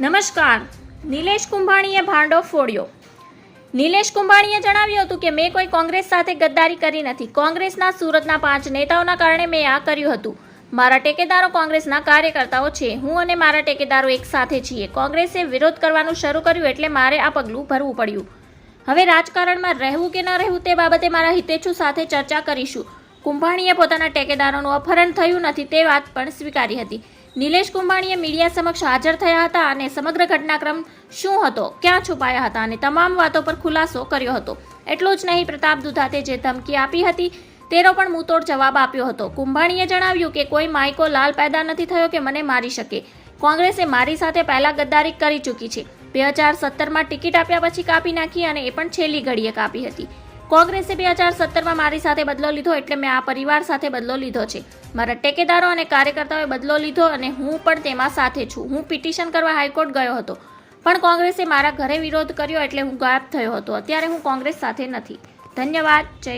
નમસ્કાર. નિલેશ કુંભાણીએ ભાંડો ફોડ્યો. નિલેશ કુંભાણીએ જણાવ્યું હતું કે મેં કોઈ કોંગ્રેસ સાથે ગદ્દારી કરી નથી. કોંગ્રેસના સુરતના 5 નેતાઓના કારણે મેં આ કર્યું હતું. મારા ટેકેદારો કોંગ્રેસના કાર્યકર્તાઓ છે. હું અને મારા ટેકેદારો એક સાથે છીએ. કોંગ્રેસે વિરોધ કરવાનું શરૂ કર્યું એટલે મારે આ પગલું ભરવું પડ્યું. હવે રાજકારણમાં રહેવું કે ન રહેવું તે બાબતે મારા હિતેચ્છુ સાથે ચર્ચા કરીશું. કુંભાણીએ પોતાના ટેકેદારોનું અપહરણ થયું નથી તે વાત પણ સ્વીકારી હતી. નિલેશ કુંભાણીએ મીડિયા સમક્ષ હાજર થયા હતા અને સમગ્ર ઘટનાક્રમ શું હતો, ક્યાં છુપાયા હતા અને તમામ વાતો પર ખુલાસો કર્યો હતો. એટલું જ નહીં, પ્રતાપ દુધાતે જે ધમકી આપી હતી તેનો પણ મુંહતોડ જવાબ આપ્યો હતો. કુંભાણીએ જણાવ્યું કે કોઈ માયકો લાલ પેદા નથી થયો કે મને મારી શકે. કોંગ્રેસે મારી સાથે પહેલા ગદ્દારી કરી ચૂકી છે. 2017માં ટિકિટ આપ્યા પછી કાપી નાખી અને એ પણ છેલ્લી ઘડીએ કાપી હતી. કોંગ્રેસે 2017માં મારી સાથે બદલો લીધો એટલે મેં આ પરિવાર સાથે બદલો લીધો છે. મારા ટેકેદારો અને કાર્યકર્તાઓએ બદલો લીધો અને હું પણ તેમાં સાથે છું. હું પિટિશન કરવા હાઈકોર્ટ ગયો હતો પણ કોંગ્રેસે મારા ઘરે વિરોધ કર્યો એટલે હું ગાયબ થયો હતો. અત્યારે હું કોંગ્રેસ સાથે નથી. ધન્યવાદ. જય